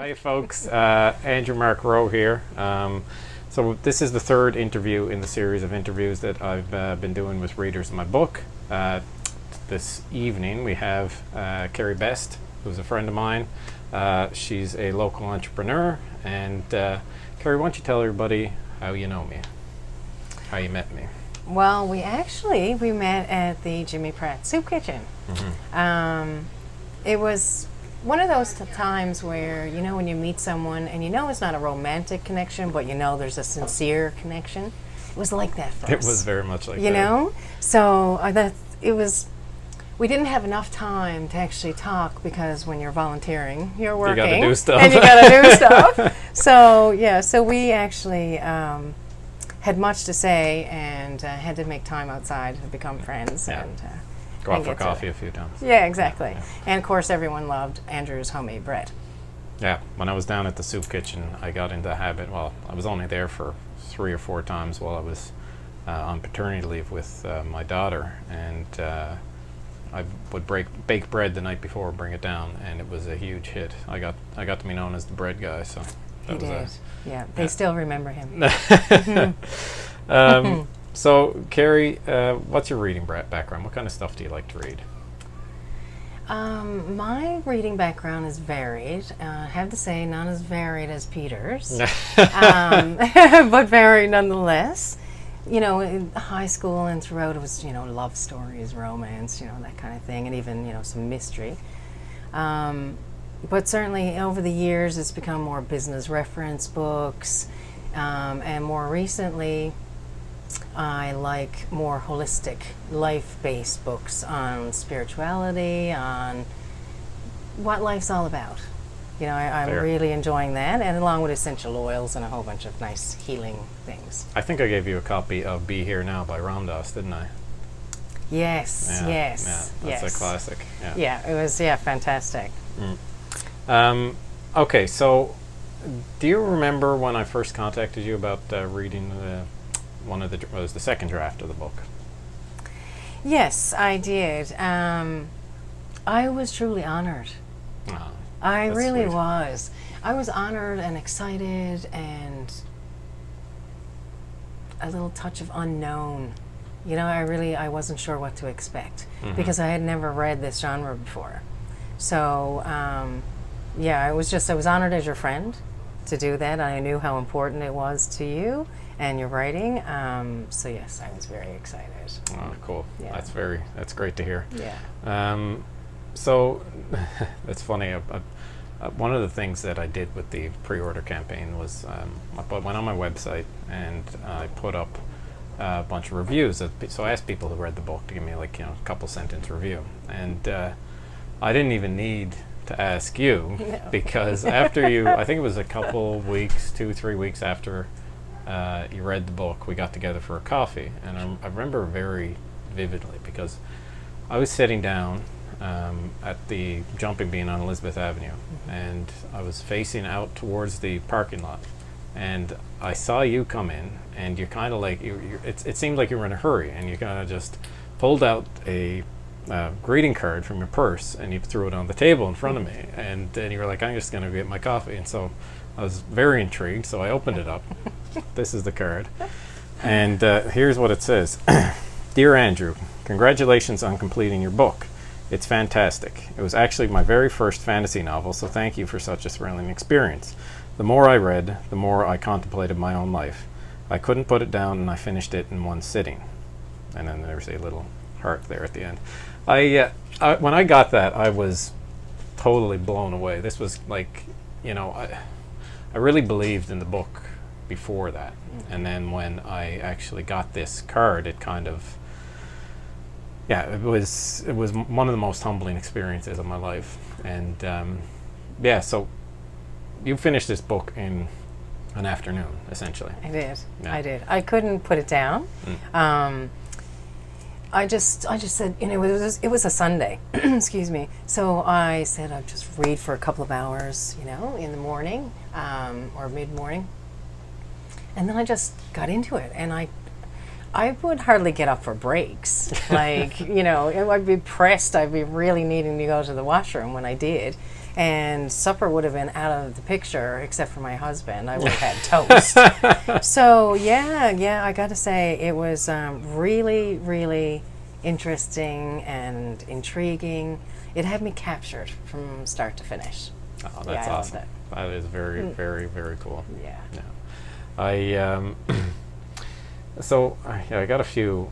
Hi folks, Andrew Mark Rowe here. So this is the third interview in the series of interviews that I've been doing with readers of my book. This evening we have Kerri Best, who's a friend of mine. She's a local entrepreneur, and Kerri, why don't you tell everybody how you know me, how you met me? Well, we met at the Jimmy Pratt Soup Kitchen. Mm-hmm. It was one of those times where, you know, when you meet someone and you know it's not a romantic connection, but you know there's a sincere connection. It was like that for us. It was very much like that. You know? So we didn't have enough time to actually talk because when you're volunteering, you're working. You gotta do stuff. And you gotta do stuff. So we actually had much to say and had to make time outside to become friends. Yeah. And go out for coffee a few times. Yeah, exactly. Yeah. And of course, everyone loved Andrew's homemade bread. Yeah, when I was down at the soup kitchen, I got into the habit. Well, I was only there for 3 or 4 times while I was on paternity leave with my daughter, and I would bake bread the night before, bring it down, and it was a huge hit. I got to be known as the bread guy. So he did. Yeah, they still remember him. So, Kerri, what's your reading background? What kind of stuff do you like to read? My reading background is varied. I have to say, not as varied as Peter's, but varied nonetheless. You know, in high school and throughout, it was, you know, love stories, romance, you know, that kind of thing, and even, you know, some mystery. But certainly over the years, it's become more business reference books, and more recently, I like more holistic, life-based books on spirituality, on what life's all about. You know, I'm really enjoying that, and along with essential oils and a whole bunch of nice healing things. I think I gave you a copy of Be Here Now by Ram Dass, didn't I? Yes, yes. That's a classic. Yeah, it was, fantastic. Okay, so do you remember when I first contacted you about reading the second draft of the book? Yes, I did. I was truly honored. Oh, I really sweet. was. I was honored and excited and a little touch of unknown. You know, I wasn't sure what to expect because I had never read this genre before. So, I was honored as your friend to do that. I knew how important it was to you and your writing. So yes, I was very excited. Oh, cool. Yeah. That's great to hear. Yeah. So it's funny. One of the things that I did with the pre-order campaign was I went on my website and I put up a bunch of reviews. So I asked people who read the book to give me, like, you know, a couple sentence review, and I didn't even need to ask you because after I think it was a couple weeks, 2-3 weeks after you read the book, we got together for a coffee, and I remember very vividly because I was sitting down at the Jumping Bean on Elizabeth Avenue, and I was facing out towards the parking lot, and I saw you come in, and you're kind of like it seemed like you were in a hurry, and you kind of just pulled out a greeting card from your purse and you threw it on the table in front of me, and then you were like, I'm just going to get my coffee. And so I was very intrigued, so I opened it up. This is the card, and here's what it says. Dear Andrew, congratulations on completing your book. It's fantastic. It was actually my very first fantasy novel, so thank you for such a thrilling experience. The more I read, the more I contemplated my own life. I couldn't put it down, and I finished it in one sitting. And then there's a little heart there at the end. When I got that, I was totally blown away. This was like, you know, I really believed in the book before that, and then when I actually got this card, it kind of, it was one of the most humbling experiences of my life. And so you finished this book in an afternoon, essentially. I did. Yeah. I did. I couldn't put it down. I just said, you know, it was a Sunday, excuse me. So I said I'd just read for a couple of hours, you know, in the morning or mid-morning. And then I just got into it, and I would hardly get up for breaks. Like, you know, I'd be pressed. I'd be really needing to go to the washroom when I did. and supper would have been out of the picture except for my husband. I would have had toast. So yeah, I got to say it was really, really interesting and intriguing. It had me captured from start to finish. Oh, that's I awesome. loved it. That is very, very, very cool. Yeah. I so yeah, I got a few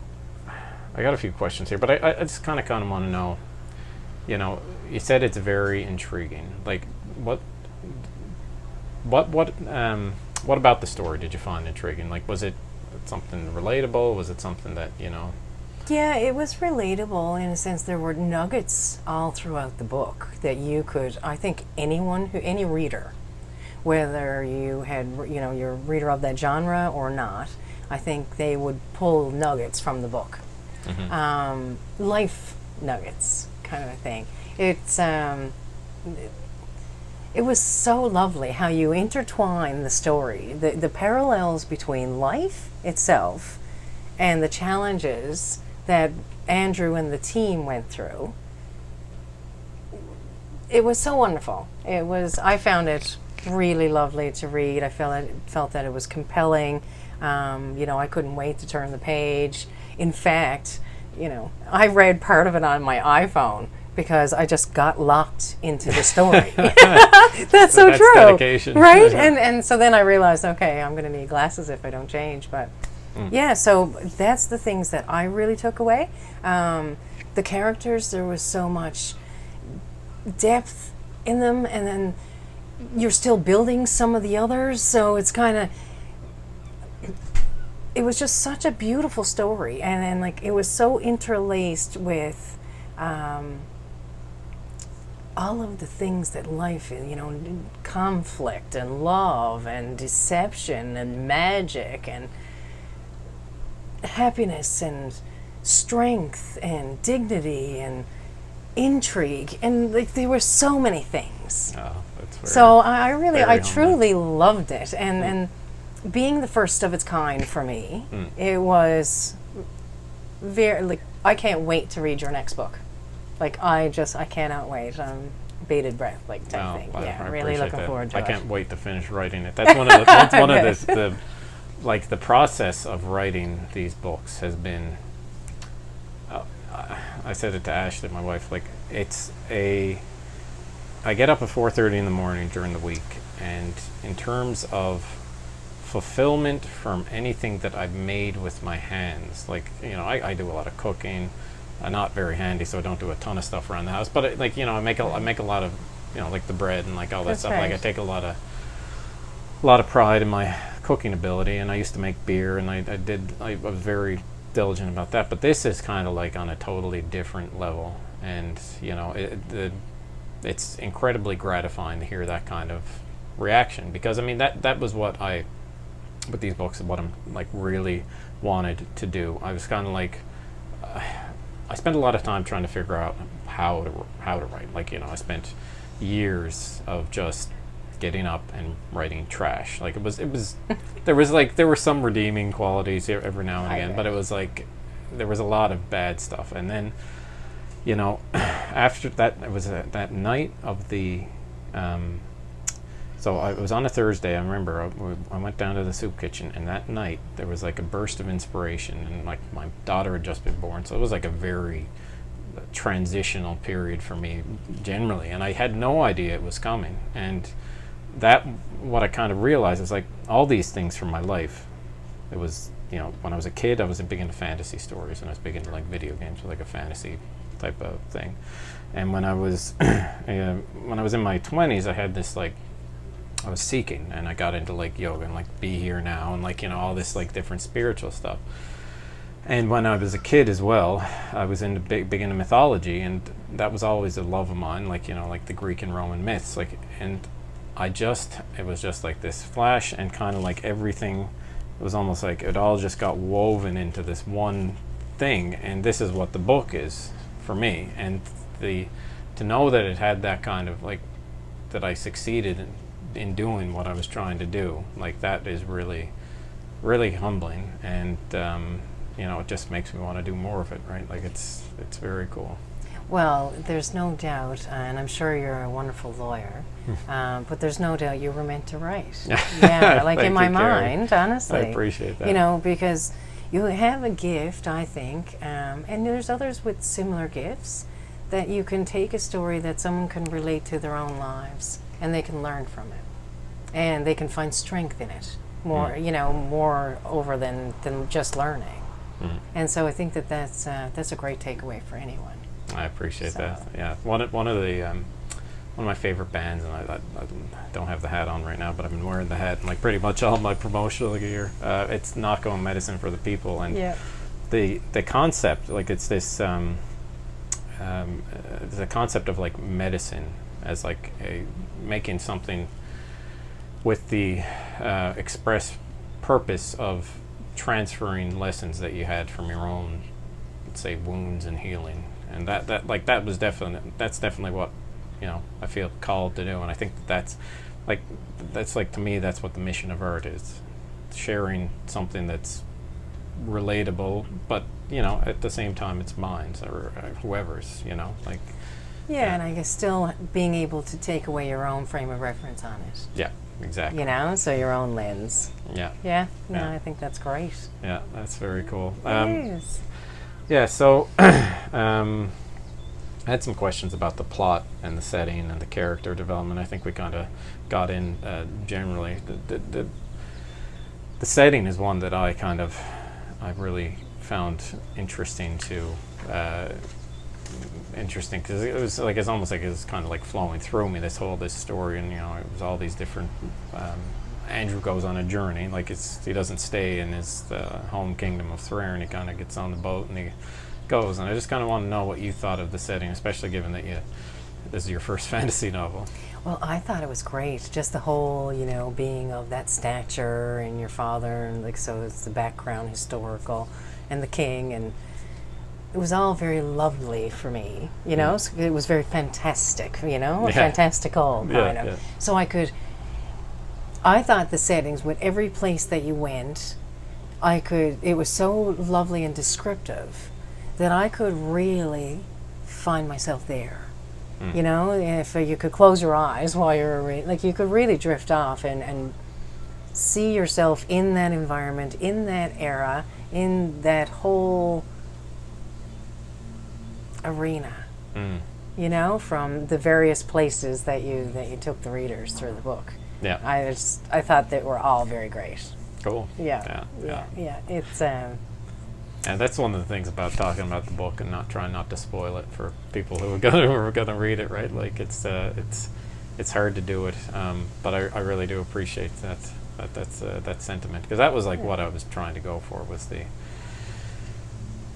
questions here, but I just kind of want to know. You said it's very intriguing. Like, what about the story did you find intriguing? Like, was it something relatable? Was it something that Yeah, it was relatable in a sense. There were nuggets all throughout the book that you could, I think, any reader, whether you're a reader of that genre or not, I think they would pull nuggets from the book. Mm-hmm. Life nuggets, kind of a thing. It was so lovely how you intertwine the story, the parallels between life itself and the challenges that Andrew and the team went through. It was so wonderful. I found it really lovely to read. I felt that it was compelling. I couldn't wait to turn the page. In fact, I read part of it on my iPhone because I just got locked into the story. That's so true. Dedication. Right? And so then I realized, okay, I'm going to need glasses if I don't change. But yeah, so that's the things that I really took away. The characters, there was so much depth in them, and then you're still building some of the others, so it's kind of, it was just such a beautiful story, and then like it was so interlaced with all of the things that life is, conflict and love and deception and magic and happiness and strength and dignity and intrigue, and like there were so many things. Oh, that's very, so I humbling. truly loved it, and being the first of its kind for me, it was very, like, I can't wait to read your next book. Like, I cannot wait. Bated breath, like, type thing. I really appreciate looking that. forward to it. I can't wait to finish writing it. That's one of the that's one of the like the process of writing these books has been. I said it to Ashley, my wife. Like, I get up at 4:30 in the morning during the week, and in terms of fulfillment from anything that I've made with my hands, like, I do a lot of cooking. I'm not very handy, so I don't do a ton of stuff around the house. But I make a lot of, like the bread and like all that That's stuff. right. Like, I take a lot of pride in my cooking ability, and I used to make beer, and I was very diligent about that. But this is kind of like on a totally different level, and it's incredibly gratifying to hear that kind of reaction, because that was what I, with these books, what I'm like really wanted to do. I was kind of like. I spent a lot of time trying to figure out how to write. Like, I spent years of just getting up and writing trash. Like, it was there were some redeeming qualities here every now and again, but it was like there was a lot of bad stuff. And then, after that, it was that night of the so it was on a Thursday. I remember I went down to the soup kitchen, and that night there was like a burst of inspiration, and like my daughter had just been born, so it was like a very transitional period for me generally, and I had no idea it was coming. And that, what I kind of realized is, like, all these things from my life, it was, when I was a kid, I was big into fantasy stories, and I was big into like video games, like a fantasy type of thing. And when I was when I was in my 20s, I had this, like, I was seeking, and I got into like yoga and like Be Here Now and like all this like different spiritual stuff. And when I was a kid as well, I was into big into mythology, and that was always a love of mine, like like the Greek and Roman myths, like. And it was just like this flash, and kind of like everything, it was almost like it all just got woven into this one thing, and this is what the book is for me. And to know that it had that kind of, like, that I succeeded in doing what I was trying to do, like, that is really, really humbling, and it just makes me want to do more of it, right? Like, it's very cool. Well, there's no doubt, and I'm sure you're a wonderful lawyer, but there's no doubt you were meant to write. Yeah, like in Thank my you, Kerri. mind, honestly. I appreciate that. You know, because you have a gift, I think, and there's others with similar gifts, that you can take a story that someone can relate to their own lives, and they can learn from it, and they can find strength in it, more, you know, more over than just learning. And so I think that that's a great takeaway for anyone. I appreciate that. Yeah, one of my favorite bands, and I don't have the hat on right now, but I've been wearing the hat in like pretty much all my promotional gear. It's Not Going Medicine for the People, and the concept, like it's this the concept of like medicine as like making something with the express purpose of transferring lessons that you had from your own, let's say, wounds and healing. And that's definitely what, you know, I feel called to do. And I think that's like to me, that's what the mission of art is: sharing something that's relatable, but, you know, at the same time it's mine or whoever's, you know, like. Yeah, and I guess still being able to take away your own frame of reference on it. Yeah, exactly. You know, so your own lens. Yeah. Yeah, no, I think that's great. Yeah, that's very cool. It is. Yeah, so I had some questions about the plot and the setting and the character development. I think we kind of got in generally. The setting is one that I really found interesting because it was like, it's almost like it was kind of like flowing through me, this story, and, you know, it was all these different. Andrew goes on a journey, like he doesn't stay in his home kingdom of Thrair, and he kind of gets on the boat and he goes. And I just kind of want to know what you thought of the setting, especially given that this is your first fantasy novel. Well, I thought it was great, just the whole, you know, being of that stature and your father, and like, so it's the background historical, and the king, and it was all very lovely for me, you know. So it was very fantastic, you know, fantastical kind of. Yeah. So I thought the settings, with every place that you went, it was so lovely and descriptive that I could really find myself there. You know, if you could close your eyes while you're like, you could really drift off and see yourself in that environment, in that era, in that whole arena. You know, from the various places that you took the readers through the book. Yeah, I thought they were all very great. Cool. Yeah. It's and that's one of the things about talking about the book and trying not to spoil it for people who are gonna read it, right? Like it's hard to do it, but I really do appreciate that sentiment, because that was like what I was trying to go for, was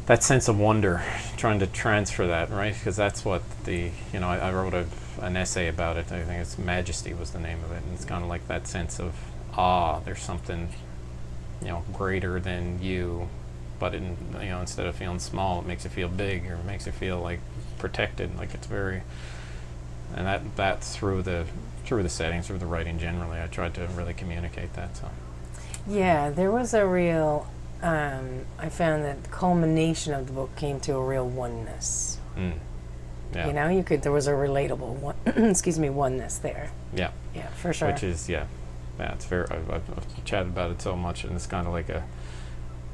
that sense of wonder, trying to transfer that, right? Because that's what I wrote an essay about it. I think it's Majesty was the name of it, and it's kind of like that sense of awe. There's something, you know, greater than you, but instead of feeling small, it makes you feel big, or it makes you feel like protected. Like it's very, and that through the settings, through the writing generally, I tried to really communicate that. So yeah, there was a real. I found that the culmination of the book came to a real oneness. Yeah. You know, there was a relatable oneness there. Yeah. Yeah, for sure. Which is, it's very, I've chatted about it so much, and it's kind of like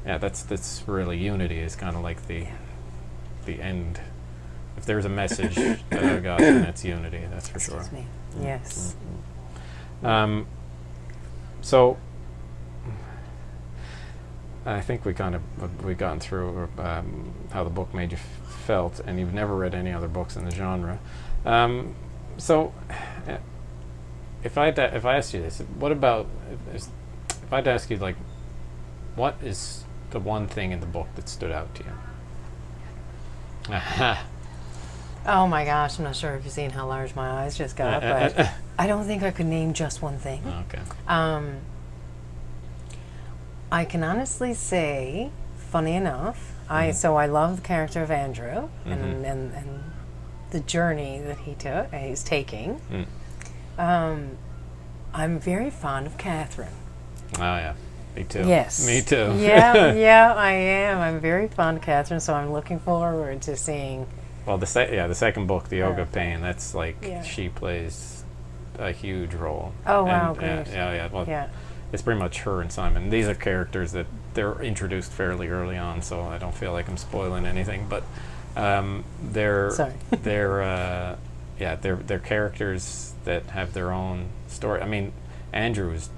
that's really unity is kind of like the end. If there's a message that I got, then it's unity, that's for sure. Excuse me. Yes. So I think we've gotten through how the book made you felt, and you've never read any other books in the genre. So, if I asked you this, what about if I'd ask you, like, what is the one thing in the book that stood out to you? Oh my gosh, I'm not sure if you've seen how large my eyes just got, but I don't think I could name just one thing. Okay. I can honestly say, funny enough, I love the character of Andrew and the journey that he's taking. I'm very fond of Catherine. Oh yeah, me too. Yes. Me too. Yeah, I am. I'm very fond of Catherine, so I'm looking forward to seeing Well, the second book, the Yoga Okay. Pain, that's like Yeah. she plays a huge role. Oh, wow, And, great. yeah. Well, Yeah. it's pretty much her and Simon. These are characters that they're introduced fairly early on, so I don't feel like I'm spoiling anything. But they're Sorry. they're characters that have their own story. I mean, Andrew's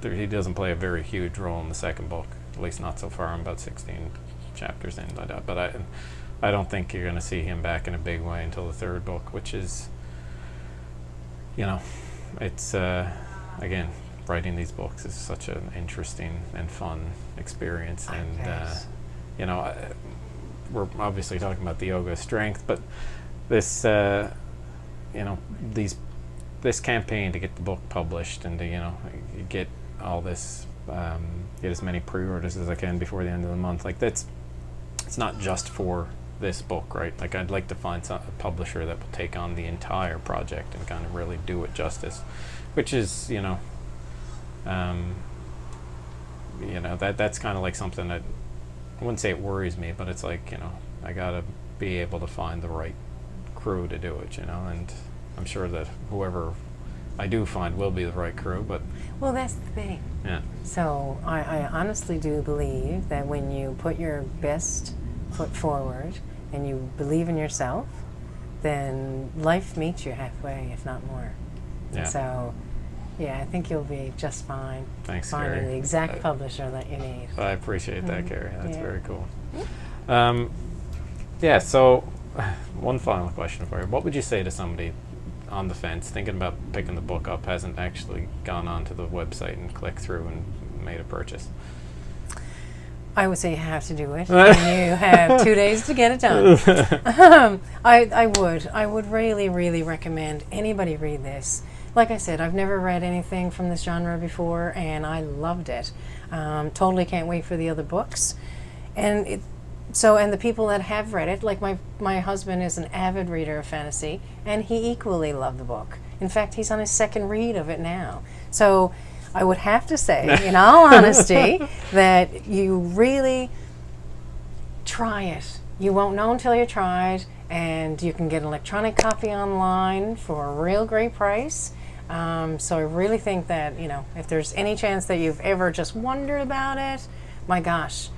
he doesn't play a very huge role in the second book, at least not so far. I'm about 16 chapters in, but I don't think you're going to see him back in a big way until the third book, which is, it's again, writing these books is such an interesting and fun experience, and Yes. we're obviously talking about the yoga of strength, but this this campaign to get the book published and to get all this, get as many pre-orders as I can before the end of the month, like it's not just for this book, right? Like I'd like to find a publisher that will take on the entire project and kind of really do it justice, which is that's kind of like something that I wouldn't say it worries me, but it's like I gotta be able to find the right crew to do it, and I'm sure that whoever I do find will be the right crew, but Well, that's the thing. yeah. So I honestly do believe that when you put your best foot forward and you believe in yourself, then life meets you halfway, if not more. Yeah. So, yeah, I think you'll be just fine Thanks, finding Kerri. the exact publisher that you need. I appreciate that, Kerri. That's Yeah. very cool. So one final question for you. What would you say to somebody on the fence, thinking about picking the book up, hasn't actually gone onto the website and clicked through and made a purchase? I would say you have to do it, and you have 2 days to get it done. I would really, really recommend anybody read this. Like I said, I've never read anything from this genre before, and I loved it. Totally can't wait for the other books. And the people that have read it, like my husband is an avid reader of fantasy, and he equally loved the book. In fact, he's on his second read of it now. So I would have to say, in all honesty, that you really try it. You won't know until you try it, and you can get an electronic copy online for a real great price. So I really think that, if there's any chance that you've ever just wondered about it, my gosh,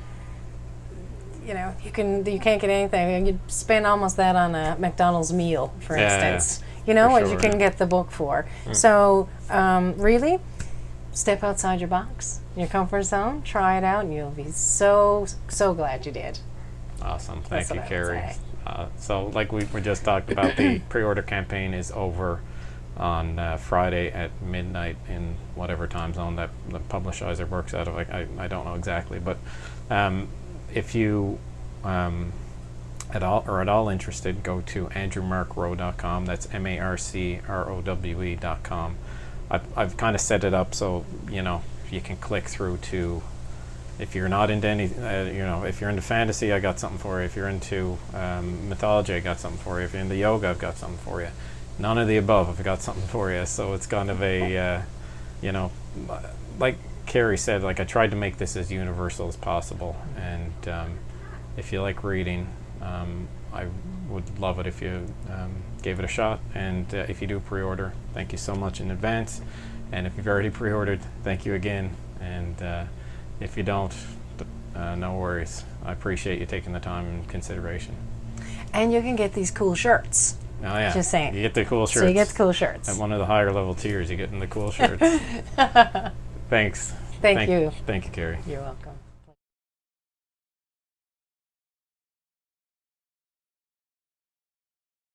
you can't get anything. You'd spend almost that on a McDonald's meal, for instance. For What sure, you can get the book for. So really, step outside your box, your comfort zone, try it out, and you'll be so glad you did. Awesome. That's Thank you, what I would Kerri. say. So like we just talked about, the pre-order campaign is over on Friday at midnight in whatever time zone that the Publishizer works out of. I don't know exactly, but if you at all interested, go to andrewmarkrowe.com. That's MARCROWE.com. I've kind of set it up so you can click through to, if you're not into any, if you're into fantasy, I got something for you. If you're into mythology, I got something for you. If you're into yoga, I've got something for you. None of the above, I've got something for you. So it's kind of a, like Kerri said, like I tried to make this as universal as possible. And if you like reading, I would love it if you gave it a shot. And if you do pre-order, thank you so much in advance. And if you've already pre-ordered, thank you again. And if you don't, no worries. I appreciate you taking the time and consideration. And you can get these cool shirts. Oh yeah, Just saying. you get the cool shirts. So you get the cool shirts. At one of the higher level tiers, you get in the cool shirts. Thanks. Thank you. Thank you, Kerri. You're welcome.